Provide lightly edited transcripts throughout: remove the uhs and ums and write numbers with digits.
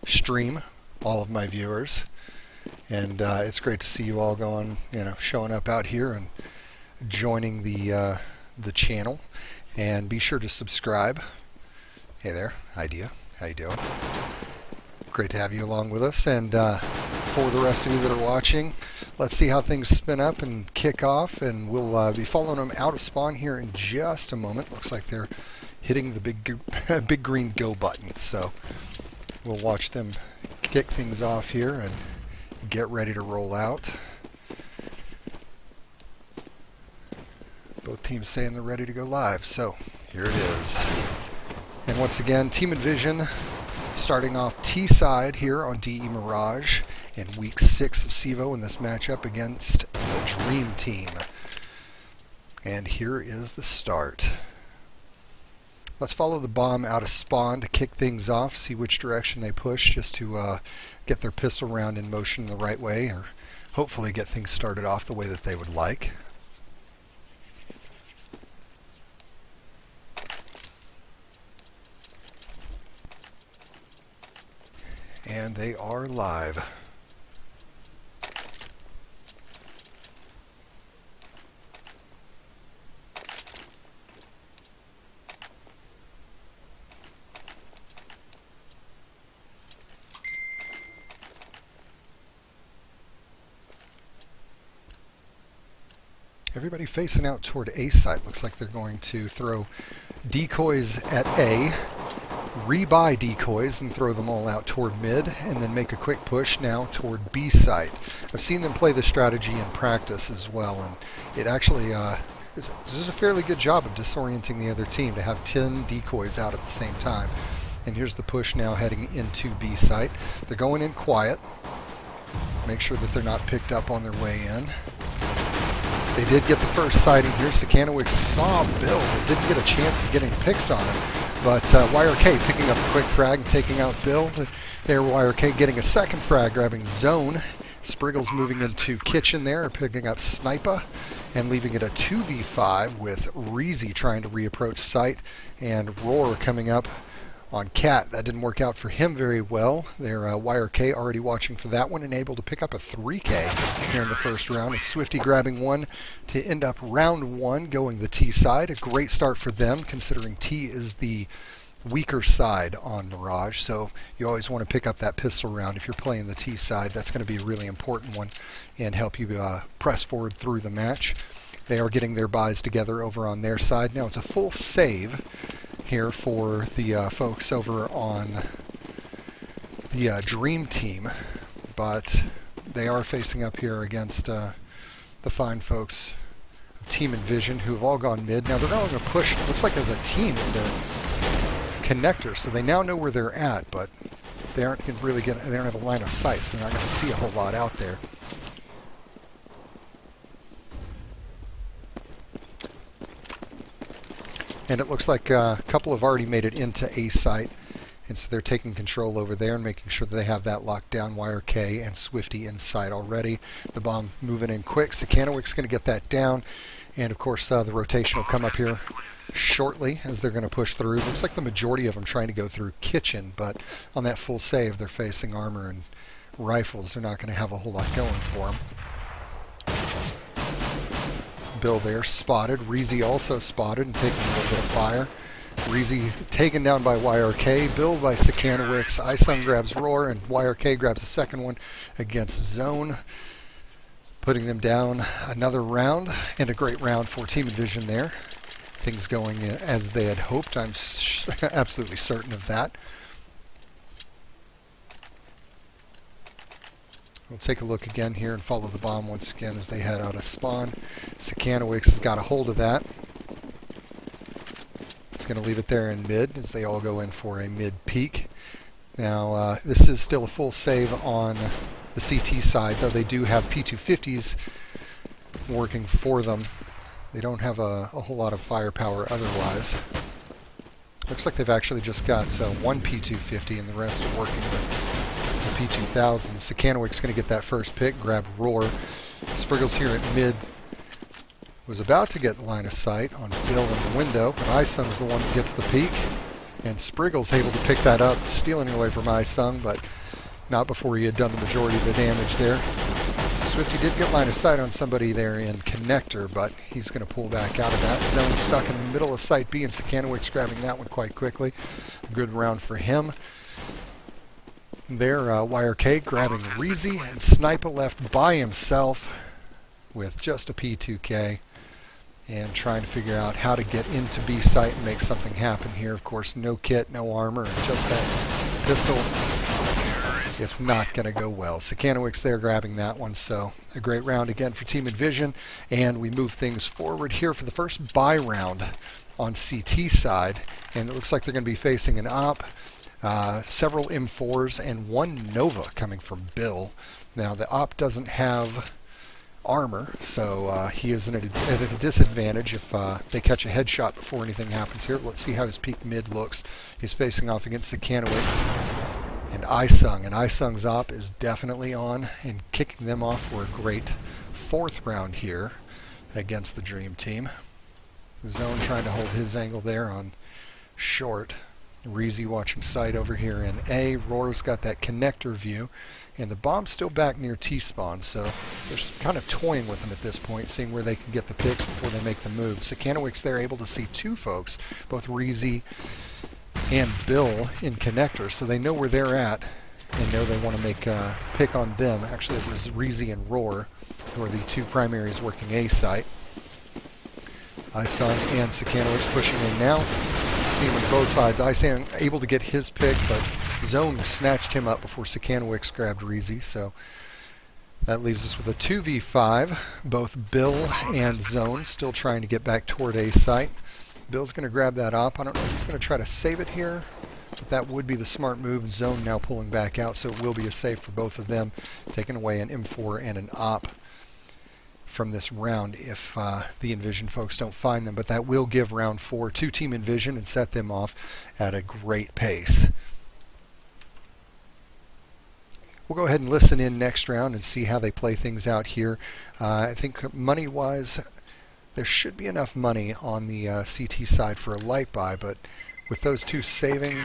stream, all of my viewers. And it's great to see you all showing up out here and joining the channel. And be sure to subscribe. Hey there, Idea. How you doing? Great to have you along with us. And for the rest of you that are watching, let's see how things spin up and kick off. And we'll be following them out of spawn here in just a moment. Looks like they're hitting the big green go button. So we'll watch them kick things off here and get ready to roll out. Both teams saying they're ready to go live, so here it is. And once again, Team-EnVsn starting off T-side here on DE Mirage in week 6 of CEVO in this matchup against the Dream Team. And here is the start. Let's follow the bomb out of spawn to kick things off, see which direction they push, just to get their pistol round in motion the right way, or hopefully get things started off the way that they would like. And they are live. Everybody facing out toward A site. Looks like they're going to throw decoys at A, rebuy decoys and throw them all out toward mid, and then make a quick push now toward B site. I've seen them play this strategy in practice as well, and it actually this is a fairly good job of disorienting the other team to have 10 decoys out at the same time. And here's the push now heading into B site. They're going in quiet. Make sure that they're not picked up on their way in. They did get the first sighting here. Sikanowicz saw Bill, but didn't get a chance to get any picks on him. But YRK picking up a quick frag and taking out Bill. There, YRK getting a second frag, grabbing Zone. Spriggals moving into Kitchen there, picking up Sniper, and leaving it a 2v5 with Reezy trying to reapproach site, and Roar coming up on Cat. That didn't work out for him very well. There, YRK already watching for that one and able to pick up a 3K here in the first round. It's Swiftyyyy grabbing one to end up round 1 going the T side. A great start for them considering T is the weaker side on Mirage. So you always want to pick up that pistol round if you're playing the T side. That's going to be a really important one and help you press forward through the match. They are getting their buys together over on their side. Now it's a full save here for the folks over on the Dream Team, but they are facing up here against the fine folks of Team-EnVsn, who have all gone mid. Now they're all going to push, it looks like as a team, into connector, so they now know where they're at, but they aren't really they don't have a line of sight, so they're not going to see a whole lot out there. And it looks like a couple have already made it into A site, and so they're taking control over there and making sure that they have that locked down. YRK and Swiftyyyy inside already. The bomb moving in quick. Sikanowicz is going to get that down, and of course the rotation will come up here shortly as they're going to push through. Looks like the majority of them trying to go through Kitchen, but on that full save they're facing armor and rifles. They're not going to have a whole lot going for them. Bill there spotted. Reezy also spotted and taking a little bit of fire. Reezy taken down by YRK. Bill by Sikanowicz. iSung grabs Roar, and YRK grabs a second one against Zone, putting them down another round, and a great round for Team-EnVsn there. Things going as they had hoped. I'm absolutely certain of that. We'll take a look again here and follow the bomb once again as they head out of spawn. Sikanowicz has got a hold of that. He's going to leave it there in mid as they all go in for a mid peek. Now this is still a full save on the CT side, though they do have P250s working for them. They don't have a whole lot of firepower otherwise. Looks like they've actually just got one P250 and the rest are working with P2000. Sikanowicz is going to get that first pick, grab Roar. Spriggals here at mid was about to get line of sight on Bill in the window, but iSung's the one that gets the peek And Spriggals able to pick that up, stealing away from iSung, but not before he had done the majority of the damage there. Swifty did get line of sight on somebody there in connector, but he's going to pull back out of that. Zone stuck in the middle of site B, and Sikanowicz grabbing that one quite quickly. Good round for him. There, Wire K grabbing Reezy, and Sniper left by himself with just a P2K and trying to figure out how to get into B site and make something happen here. Of course, no kit, no armor, and just that pistol. It's not going to go well. Sikanowicz there grabbing that one, so a great round again for Team-EnVsn, and we move things forward here for the first buy round on CT side, and it looks like they're going to be facing an op, several M4s, and one Nova coming from Bill. Now the op doesn't have armor, so he is at a disadvantage if they catch a headshot before anything happens here. Let's see how his peak mid looks. He's facing off against Sikanowicz and iSung, and iSung's op is definitely on and kicking them off for a great fourth round here against the Dream Team. Zone trying to hold his angle there on short. Reezy watching sight over here in A. Roar's got that connector view, and the bomb's still back near T-spawn, so they're kind of toying with them at this point, seeing where they can get the picks before they make the move. Sikanowicz there able to see two folks, both Reezy and Bill in connector, so they know where they're at and know they want to make a pick on them. Actually, it was Reezy and Roar who are the two primaries working A site. iSung and Sikanowicz pushing in now. See him on both sides. iSung able to get his pick, but Zone snatched him up before Sikanowicz grabbed Reezy, so that leaves us with a 2v5. Both Bill and Zone still trying to get back toward A site. Bill's going to grab that op. I don't know if he's going to try to save it here, but that would be the smart move. Zone now pulling back out, so it will be a save for both of them, taking away an M4 and an op from this round if the EnVsn folks don't find them. But that will give round 4 to Team EnVsn and set them off at a great pace. We'll go ahead and listen in next round and see how they play things out here. I think money-wise, there should be enough money on the CT side for a light buy, but with those two saving,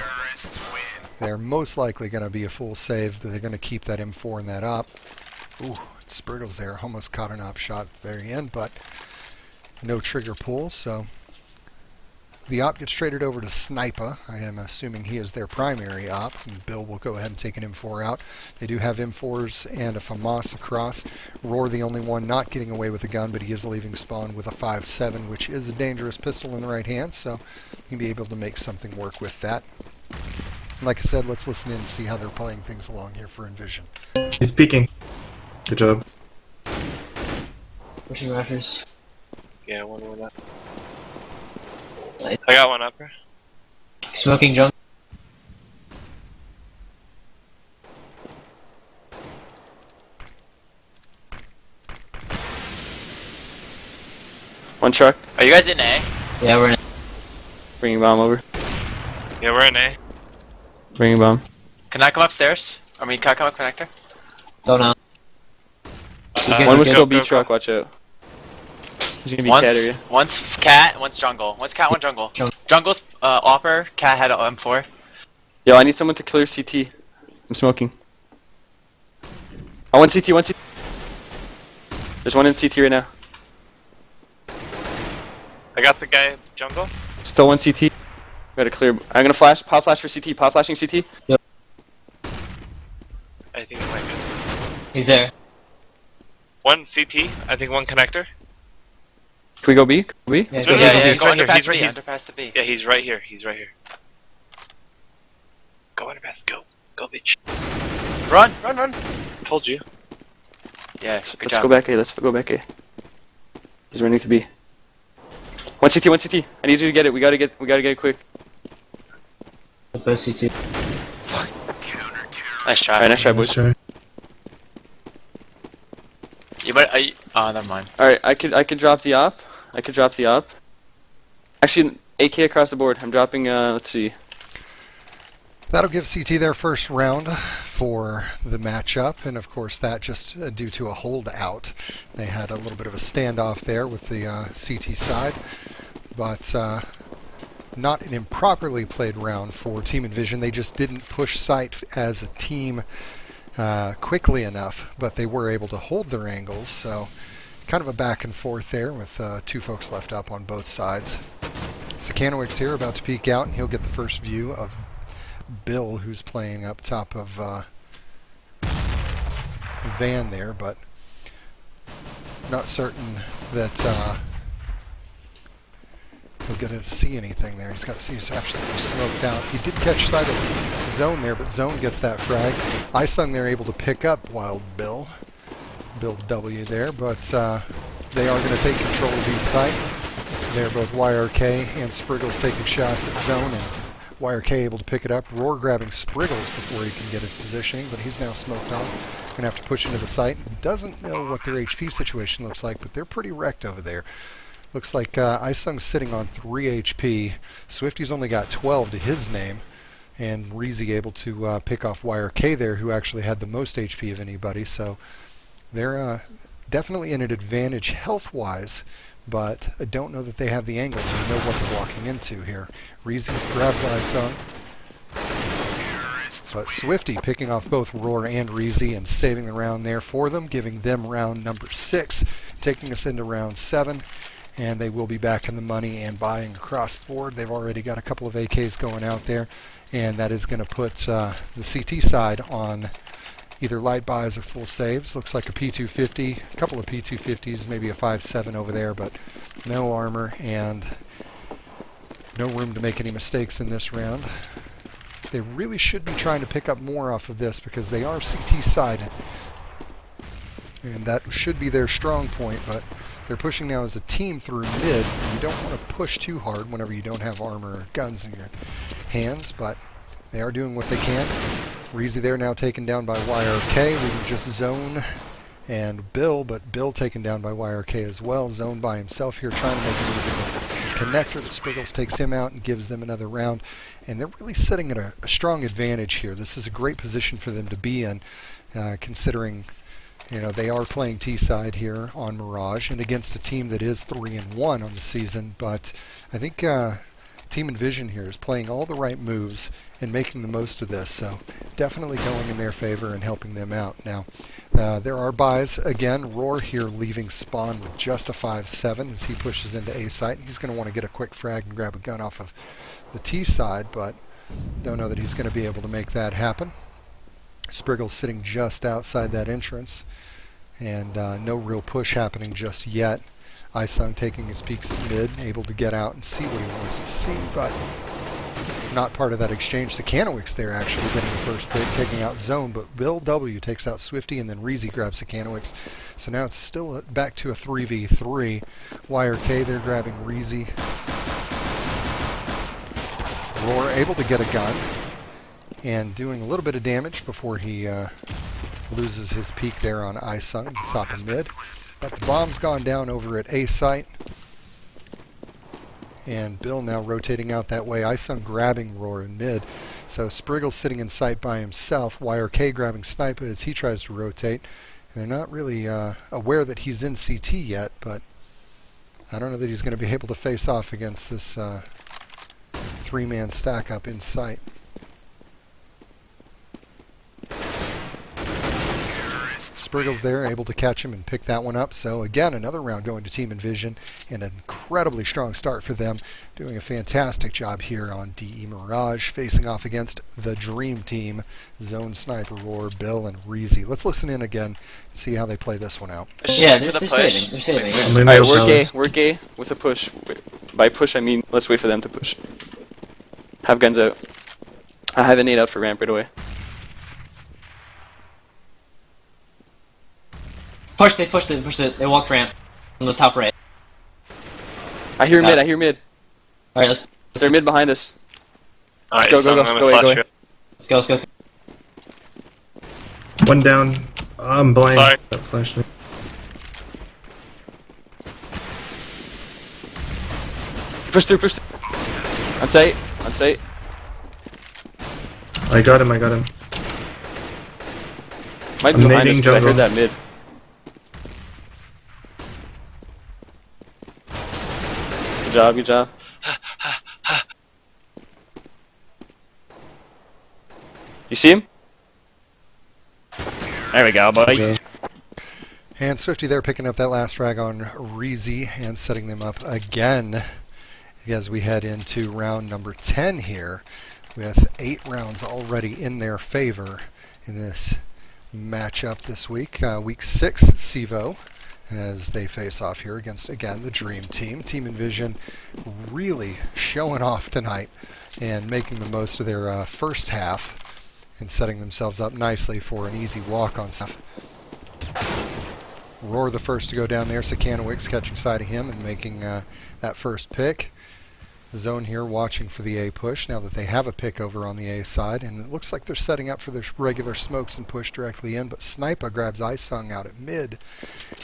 they're most likely going to be a full save. They're going to keep that M4 and that op. Ooh, Spriggals there almost caught an op shot at the very end, but no trigger pull, so the op gets traded over to Sniper. I am assuming he is their primary op, and Bill will go ahead and take an M4 out. They do have M4s and a FAMAS across. Roar the only one not getting away with a gun, but he is leaving spawn with a 5.7, which is a dangerous pistol in the right hand, so he'll be able to make something work with that. Like I said, let's listen in and see how they're playing things along here for EnVsn. He's peeking. Good job. Pushing rafters. Yeah, one up. I got one upper. Smoking junk. One truck. Are you guys in A? Yeah, we're in. Bringing bomb over. Yeah, we're in A. Bringing bomb. Can I come upstairs? I mean, can I come up connector? Don't know. One would still be truck, watch out. There's gonna be cat area. One's cat, one's jungle. One's cat, one jungle. Jungle's opper, cat had M4. Yo, I need someone to clear CT. I'm smoking. Oh, one CT, one CT. There's one in CT right now. I got the guy jungle. Still one CT. Gotta clear. I'm gonna flash, pop flash for CT, pop flashing CT. Yep. I think it might be. He's there. One CT, I think one connector. Can we go B? Can we? Yeah, No, Yeah, he's go right here. underpass B, underpass the B. Yeah, he's right here. He's right here. Go underpass. Go. Go, bitch. Run, run, run. Told you. Yeah, Let's good job. go back A, let's go back A. He's running to B. One CT, one CT. I need you to get it. We gotta get it quick. First CT. Fuck. Nice try. Alright, nice try, boys. Sure. You better, oh, never mind. Alright, I could drop the op. I could drop the op. Actually, AK across the board. I'm dropping, let's see. That'll give CT their first round for the matchup, and of course that just due to a holdout. They had a little bit of a standoff there with the CT side, but not an improperly played round for Team-EnVsn. They just didn't push site as a team quickly enough, but they were able to hold their angles, so kind of a back and forth there with 2 folks left up on both sides. Sikanowicz here about to peek out, and he'll get the first view of Bill, who's playing up top of Van there, but not certain that he'll get to see anything there. He's absolutely smoked out. He did catch sight of Zone there, but Zone gets that frag. iSung there able to pick up Wild Bill. Bill W there, but they are going to take control of each site. They're both YRK and Spriggals taking shots at Zone, and YRK able to pick it up. Roar grabbing Spriggals before he can get his positioning, but he's now smoked on. Going to have to push into the site. Doesn't know what their HP situation looks like, but they're pretty wrecked over there. Looks like iSung's sitting on 3 HP. Swiftyyyy's only got 12 to his name, and Reezy able to pick off YRK there, who actually had the most HP of anybody. So they're definitely in an advantage health-wise, but I don't know that they have the angles or know what they're walking into here. Reezy grabs iSung, but Swiftyyyy picking off both Roar and Reezy and saving the round there for them, giving them round number 6, taking us into round 7. And they will be back in the money and buying across the board. They've already got a couple of AKs going out there, and that is going to put the CT side on either light buys or full saves. Looks like a P250, a couple of P250s, maybe a 5.7 over there, but no armor and no room to make any mistakes in this round. They really should be trying to pick up more off of this because they are CT side, and that should be their strong point, but they're pushing now as a team through mid. You don't want to push too hard whenever you don't have armor or guns in your hands, but they are doing what they can. Reezy there now taken down by YRK. We were just Zone and Bill, but Bill taken down by YRK as well. Zone by himself here trying to make a move in the connector. Spriggals takes him out and gives them another round. And they're really sitting at a strong advantage here. This is a great position for them to be in, considering they are playing T-side here on Mirage and against a team that is 3-1 on the season, but I think Team-EnVsn here is playing all the right moves and making the most of this, so definitely going in their favor and helping them out. Now, there are buys. Again, Roar here leaving spawn with just a 5.7 as he pushes into A site. He's going to want to get a quick frag and grab a gun off of the T side, but don't know that he's going to be able to make that happen. Spriggles sitting just outside that entrance, and no real push happening just yet. iSung taking his peeks at mid, able to get out and see what he wants to see, but not part of that exchange. Sikanowicz there actually getting the first pick, taking out Zone, but Bill W takes out Swiftyyyy, and then Reezy grabs Sikanowicz. So now it's still back to a 3v3. YRK there grabbing Reezy. Roar able to get a gun and doing a little bit of damage before he loses his peak there on iSung at the top of mid. But the bomb's gone down over at A site. And Bill now rotating out that way. iSung grabbing Roar in mid. So Spriggles sitting in sight by himself. YRK grabbing Sniper as he tries to rotate. And they're not really aware that he's in CT yet, but I don't know that he's going to be able to face off against this 3-man stack up in sight. Spriggles there, able to catch him and pick that one up. So again, another round going to Team-EnVsn, and an incredibly strong start for them. Doing a fantastic job here on DE Mirage, facing off against the Dream Team, Zone, Sniper, Roar, Bill, and Reezy. Let's listen in again and see how they play this one out. Yeah, they're saving. They're saving. Alright, work A with a push. By push, I mean let's wait for them to push. Have guns out. I have a nade out for ramp right away. They pushed it. They walked ramp on the top right. I hear mid. Alright, They're mid behind us. Alright, Go, so go, I'm gonna go away, flash go away. you. Let's go. One down. I'm blind. Sorry. That flashed me. Push through. On sight. I got him. Might I'm be behind nading us, but I jungle. heard that mid. Good job. see him? There we go, boys. Okay. And Swifty there picking up that last frag on Reezy and setting them up again as we head into round number 10 here, with 8 rounds already in their favor in this matchup this week. Week 6 CEVO, as they face off here against, again, the Dream Team. Team-EnVsn really showing off tonight and making the most of their first half and setting themselves up nicely for an easy walk on stuff. Roar the first to go down there. Sikanowicz catching sight of him and making that first pick. Zone here watching for the A push now that they have a pick over on the A side, and it looks like they're setting up for their regular smokes and push directly in, but Snipa grabs iSung out at mid,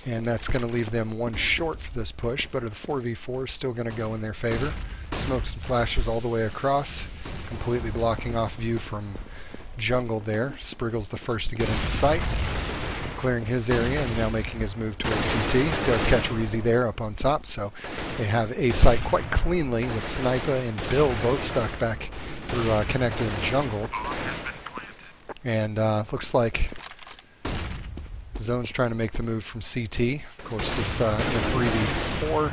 and that's going to leave them one short for this push, but the 4v4 is still going to go in their favor. Smokes and flashes all the way across, completely blocking off view from jungle there. Spriggals the first to get into sight, clearing his area and now making his move towards CT. Does catch Reezy there up on top, so they have A site quite cleanly with Snipa and Bill both stuck back through connector in jungle. And looks like Zone's trying to make the move from CT. Of course, this in a 3v4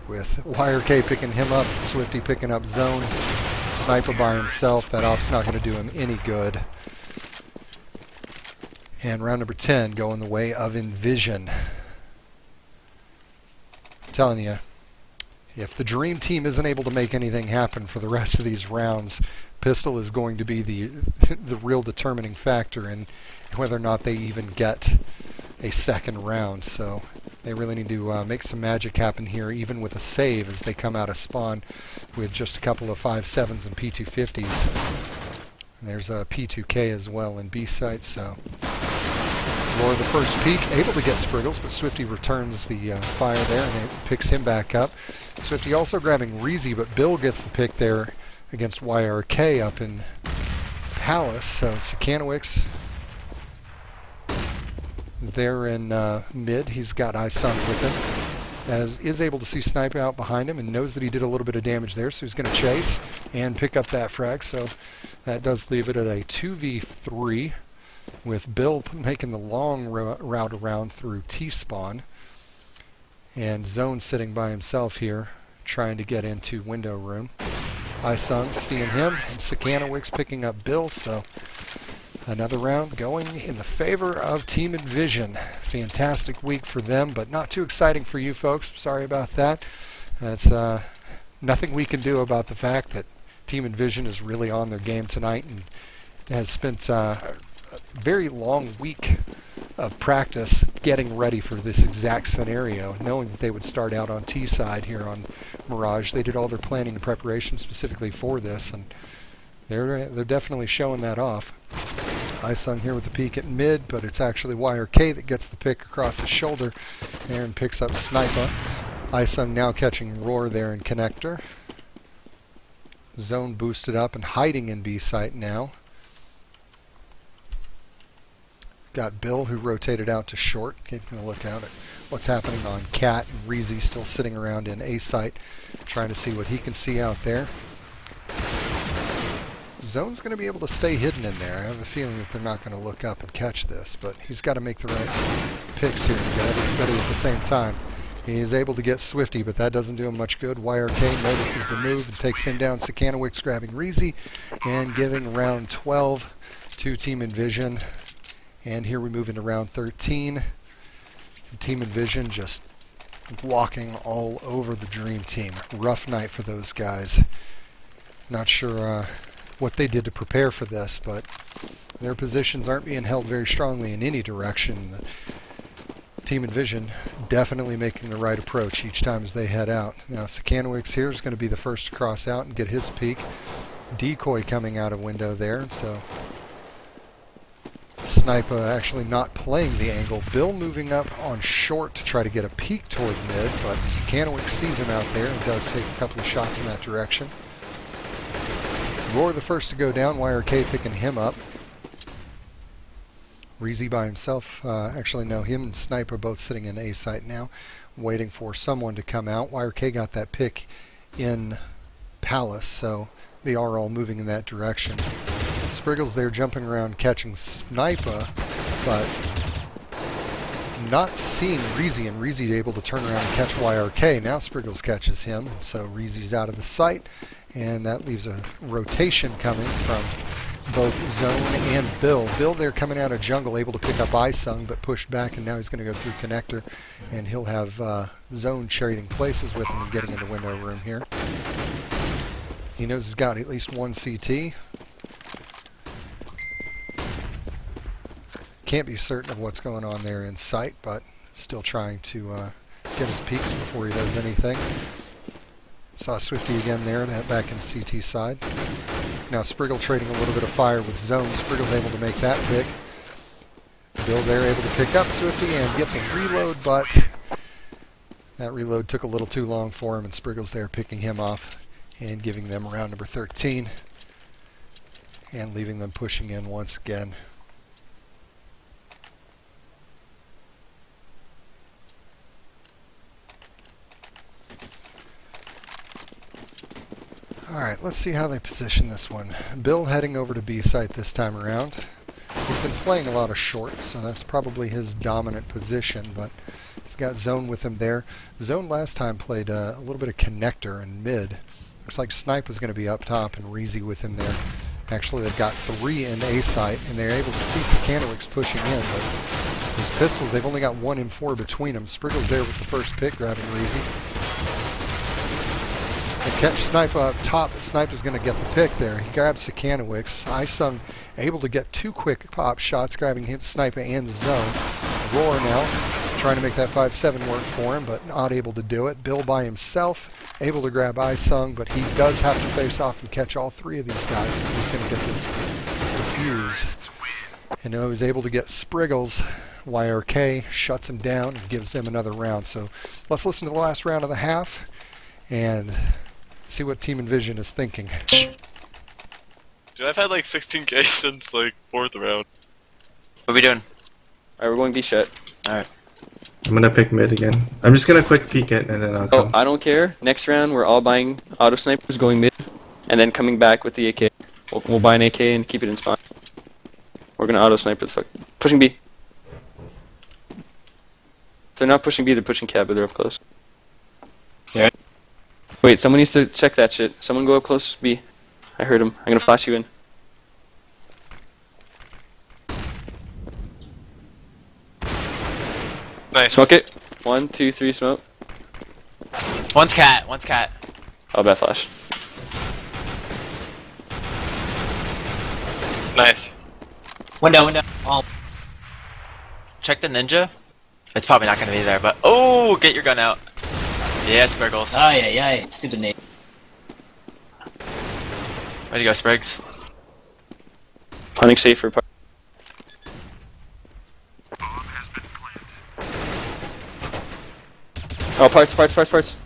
with YRK picking him up, Swifty picking up Zone. Snipa by himself, that off's not going to do him any good. And round number 10 going the way of EnVsn. I'm telling you, if the Dream Team isn't able to make anything happen for the rest of these rounds, Pistol is going to be the real determining factor in whether or not they even get a second round. So they really need to make some magic happen here, even with a save as they come out of spawn with just a couple of 5.7s and P250s. And there's a P2K as well in B site, so Roar the first peek, able to get Spriggles, but Swifty returns the fire there and it picks him back up. Swifty also grabbing Reezy, but Bill gets the pick there against YRK up in Palace. So Sikanowicz there in mid. He's got iSung with him, as is able to see Sniper out behind him and knows that he did a little bit of damage there, so he's going to chase and pick up that frag. So that does leave it at a 2v3. With Bill making the long route around through T-spawn, and Zone sitting by himself here trying to get into window room. iSung seeing him, and Sikanowicz picking up Bill, so another round going in the favor of Team-EnVsn. Fantastic week for them, but not too exciting for you folks. Sorry about that. That's nothing we can do about the fact that Team-EnVsn is really on their game tonight and has spent very long week of practice getting ready for this exact scenario, knowing that they would start out on T side here on Mirage. They did all their planning and preparation specifically for this, and they're definitely showing that off. iSung here with the peek at mid, but it's actually YRK that gets the pick across his shoulder there and picks up Snipa. iSung now catching Roar there in connector. Zone boosted up and hiding in B site now. Got Bill, who rotated out to short, taking a look out at what's happening on Cat, and Reezy still sitting around in A site, trying to see what he can see out there. Zone's going to be able to stay hidden in there. I have a feeling that they're not going to look up and catch this, but he's got to make the right picks here to get everybody at the same time. He is able to get Swifty, but that doesn't do him much good. YRK notices the move and takes him down. Sikanowicz grabbing Reezy and giving round 12 to Team-EnVsn. And here we move into round 13. Team-EnVsn just walking all over the Dream Team. Rough night for those guys. Not sure what they did to prepare for this, but their positions aren't being held very strongly in any direction. Team-EnVsn definitely making the right approach each time as they head out. Now Sikanowicz here is going to be the first to cross out and get his peek. Decoy coming out of window there, so Snipa actually not playing the angle. Bill moving up on short to try to get a peek toward mid, but Sikanowicz sees him out there and does take a couple of shots in that direction. Roar the first to go down, YRK picking him up. Reezy by himself, actually no, him and Sniper both sitting in A site now, waiting for someone to come out. YRK got that pick in Palace, so they are all moving in that direction. Spriggals there jumping around catching Sniper, but not seeing Reezy, and Reezy able to turn around and catch YRK. Now Spriggals catches him, so Reezy's out of the sight, and that leaves a rotation coming from both Zone and Bill. Bill there coming out of jungle, able to pick up iSung, but pushed back, and now he's going to go through connector, and he'll have Zone trading places with him and getting into window room here. He knows he's got at least one CT. Can't be certain of what's going on there in sight, but still trying to get his peeks before he does anything. Saw Swiftyyyy again there, back in CT side. Now Spriggle trading a little bit of fire with Zone. Spriggle's able to make that pick. Bill there able to pick up Swiftyyyy and get the reload, but that reload took a little too long for him, and Spriggle's there picking him off and giving them round number 13 and leaving them pushing in once again. Alright, let's see how they position this one. Bill heading over to B site this time around. He's been playing a lot of short, so that's probably his dominant position, but he's got Zone with him there. Zone last time played a little bit of connector and mid. Looks like Snipe was going to be up top and Reezy with him there. Actually, they've got 3 in A site, and they're able to see Sikanowicz pushing in, but these pistols, they've only got 1 M4 between them. Spriggles there with the first pick, grabbing Reezy. They catch Snipe up top, but Snipe is going to get the pick there. He grabs Sikanowicz. iSung able to get 2 quick pop shots, grabbing him, Sniper and Zone. Roar now, trying to make that 5-7 work for him, but not able to do it. Bill by himself, able to grab iSung, but he does have to face off and catch all 3 of these guys if he's going to get this defuse. And now he's able to get Spriggles. YRK shuts him down and gives them another round. So let's listen to the last round of the half and see what Team-EnVsn is thinking. Dude, I've had like 16k since like 4th round. What are we doing? Alright, we're going B shut. Alright. I'm gonna pick mid again. I'm just gonna quick peek it and then I'll Oh, come. I don't care. Next round, we're all buying auto snipers, going mid, and then coming back with the AK. We'll buy an AK and keep it in spawn. We're gonna auto sniper the fuck. Pushing B. If they're not pushing B, they're pushing cab, but they're up close. Yeah. Wait, someone needs to check that shit. Someone go up close, B. I heard him. I'm gonna flash you in. Nice. Smoke it. 1, 2, 3, smoke. One's cat. One's cat. Oh, bad flash. Nice. Window. Oh, Check the ninja. It's probably not gonna be there, but oh, get your gun out. Yeah, Spriggles. yeah. Stupid name. Way to go, Spriggs. Hunting safe for part. Oh, parts.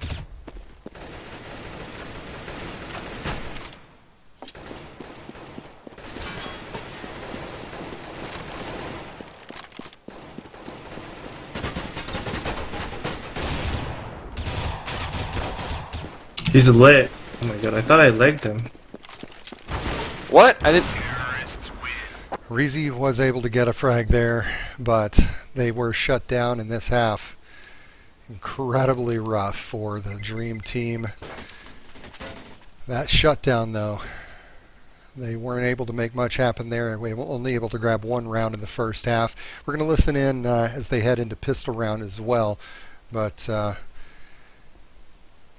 He's lit. Oh my god, I thought I legged him. What? I didn't. Reezy was able to get a frag there, but they were shut down in this half. Incredibly rough for the Dream Team. That shutdown, though, they weren't able to make much happen there. We were only able to grab 1 round in the first half. We're going to listen in as they head into pistol round as well. But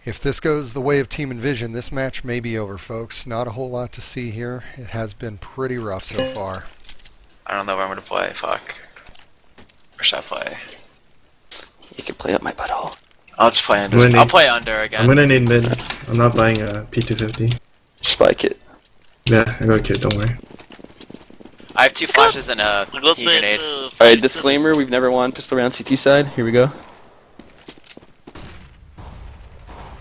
if this goes the way of Team-EnVsn, this match may be over, folks. Not a whole lot to see here. It has been pretty rough so far. I don't know where I'm gonna play. Fuck. Where should I play? You can play up my butthole. I'll just play under. Winning. I'll play under again. I'm gonna need mid. I'm not buying a P250. Just buy a kit. Yeah, I got a kit, don't worry. I have 2 flashes and a heat grenade. Alright, disclaimer, we've never won pistol round CT side. Here we go.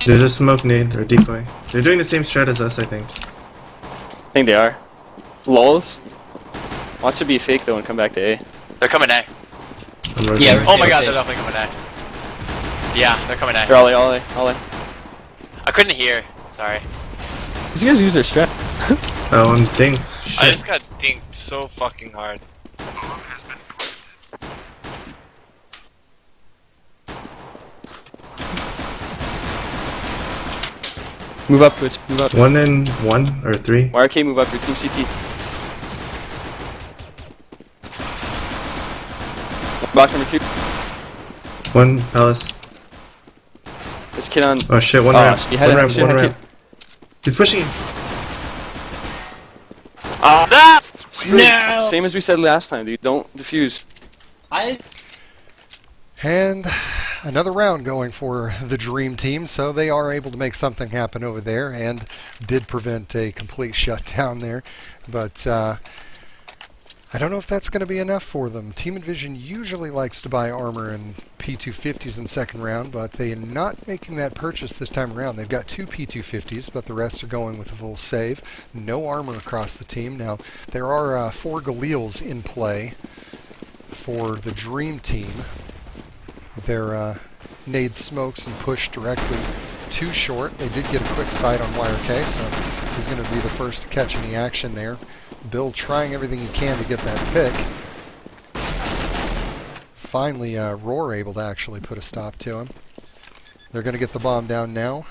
There's a smoke nade or decoy. They're doing the same strat as us, I think. I think they are. Lols. Watch it be fake though and come back to A. They're coming A. I'm rotating. Yeah, Oh my Rotate. god, they're definitely coming A. Yeah, they're coming A. They're all A. I couldn't hear. Sorry. These guys use their strat. Oh, I'm dinged. I just got dinked so fucking hard. Move up, Twitch. Move up. 1 and 1 or 3. YRK, move up. Your team CT. Box number 2. 1 palace. This kid on. Oh shit, one Oh, ramp. she had One a- ramp, she one had a ramp. He's pushing him. Ah! Sprig, No! same as we said last time, dude. Don't defuse. And another round going for the Dream Team, so they are able to make something happen over there and did prevent a complete shutdown there. But I don't know if that's going to be enough for them. Team-EnVsn usually likes to buy armor and P250s in second round, but they are not making that purchase this time around. They've got 2 P250s, but the rest are going with a full save. No armor across the team. Now, there are 4 Galils in play for the Dream Team. Their nade smokes and push directly too short. They did get a quick sight on YRK, so he's going to be the first to catch any action there. Bill trying everything he can to get that pick. Finally, Roar able to actually put a stop to him. They're going to get the bomb down now.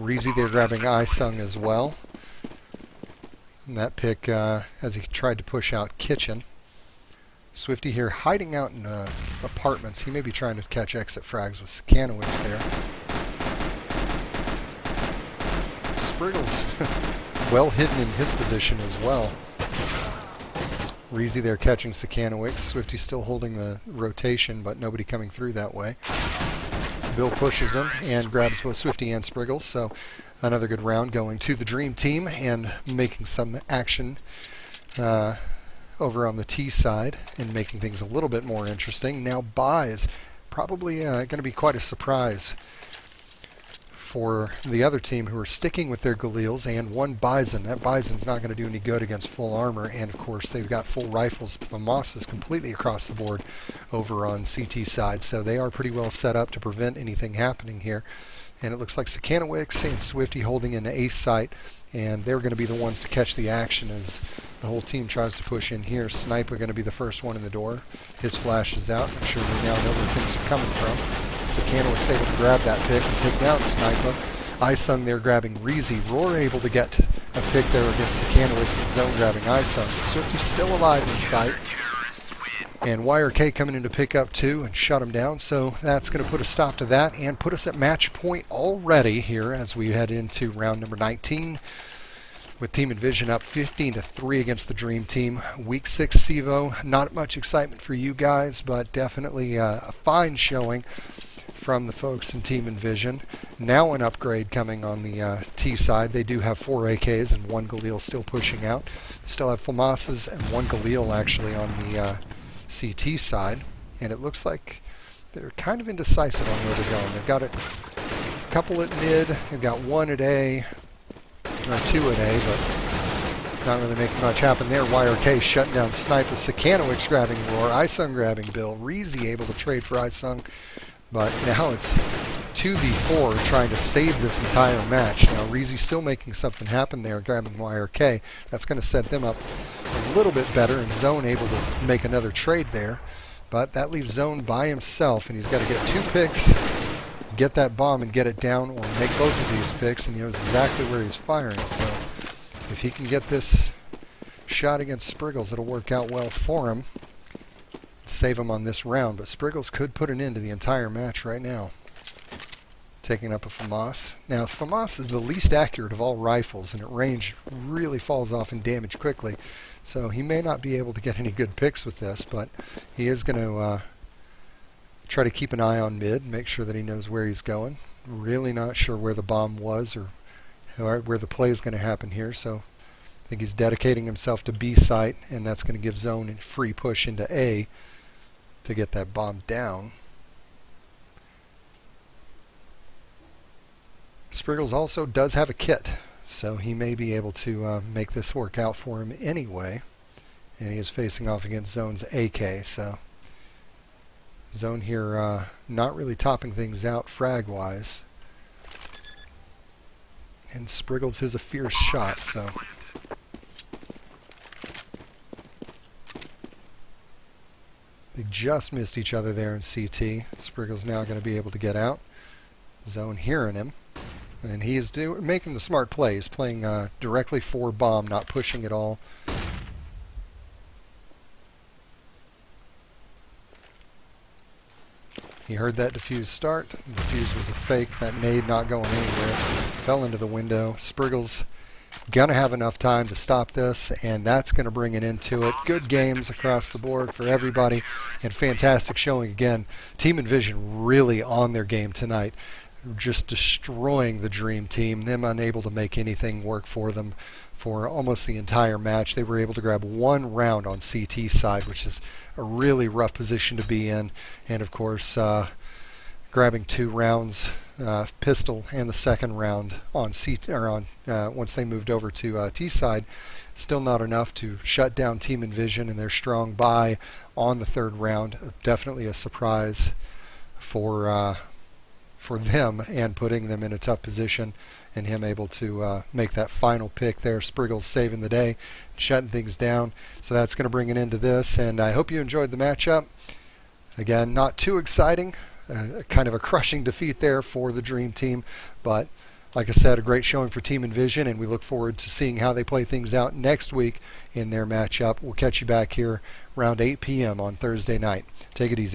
Reezy, they're grabbing iSung as well. And that pick as he tried to push out Kitchen. Swifty here hiding out in apartments. He may be trying to catch exit frags with Sikanowicz there. Spriggals well hidden in his position as well. Reezy there catching Sikanowicz. Swifty still holding the rotation, but nobody coming through that way. Bill pushes him and grabs both Swifty and Spriggles, so another good round going to the Dream Team and making some action over on the T side and making things a little bit more interesting. Now buys, probably going to be quite a surprise for the other team who are sticking with their Galils, and 1 Bison. That Bison's not going to do any good against full armor, and of course they've got full rifles. FAMAS is completely across the board over on CT side, so they are pretty well set up to prevent anything happening here. And it looks like Sikanowicz and Swifty holding an ace site, and they're going to be the ones to catch the action as the whole team tries to push in here. Sniper going to be the first one in the door. His flash is out. I'm sure we now know where things are coming from. Sikanowicz able to grab that pick and take down Sniper. iSung there grabbing Reezy. Roar able to get a pick there against Sikanowicz and Zone grabbing iSung. Swifty's still alive in sight. And YRK coming in to pick up 2 and shut him down, so that's going to put a stop to that and put us at match point already here as we head into round number 19 with Team-EnVsn up 15-3 against the Dream Team. Week 6 CEVO, not much excitement for you guys, but definitely a fine showing from the folks in Team-EnVsn. Now an upgrade coming on the T side. They do have 4 AKs and 1 Galil still pushing out. Still have FAMASs and 1 Galil actually on the CT side, and it looks like they're kind of indecisive on where they're going. They've got a couple at mid, they've got 1 at A, or 2 at A, but not really making much happen there. YRK shutting down Sniper. Sikanowicz grabbing Roar, iSung grabbing Bill, Reezy able to trade for iSung, but now it's 2v4 trying to save this entire match. Now Reezy still making something happen there, grabbing YRK. That's going to set them up a little bit better, and Zone able to make another trade there. But that leaves Zone by himself, and he's got to get 2 picks, get that bomb and get it down, or make both of these picks, and he knows exactly where he's firing. So if he can get this shot against Spriggals, it'll work out well for him. Save him on this round, but Spriggals could put an end to the entire match right now. Taking up a FAMAS. Now FAMAS is the least accurate of all rifles, and at range really falls off in damage quickly, so he may not be able to get any good picks with this, but he is going to try to keep an eye on mid, make sure that he knows where he's going. Really not sure where the bomb was or where the play is going to happen here, so I think he's dedicating himself to B site, and that's going to give Zone a free push into A to get that bomb down. Spriggles also does have a kit, so he may be able to make this work out for him anyway. And he is facing off against Zone's AK, so Zone here not really topping things out frag-wise. And Spriggles is a fierce shot, so They just missed each other there in CT. Spriggals now going to be able to get out. Zone hearing him. And he is making the smart play. He's playing directly for bomb, not pushing at all. He heard that defuse start. The defuse was a fake. That nade not going anywhere. Fell into the window. Spriggals gonna have enough time to stop this, and that's gonna bring an end to it. Good games across the board for everybody, and fantastic showing again. Team-EnVsn really on their game tonight, just destroying the Dream Team. Them unable to make anything work for them for almost the entire match. They were able to grab one round on CT side, which is a really rough position to be in, and of course grabbing 2 rounds, pistol and the second round on once they moved over to T side. Still not enough to shut down Team-EnVsn and their strong buy on the 3rd round. Definitely a surprise for them, and putting them in a tough position, and him able to make that final pick there. Spriggles saving the day, shutting things down. So that's going to bring an end to this, and I hope you enjoyed the matchup. Again, not too exciting, kind of a crushing defeat there for the Dream Team, but like I said, a great showing for Team-EnVsn, and we look forward to seeing how they play things out next week in their matchup. We'll catch you back here around 8 p.m. on Thursday night. Take it easy.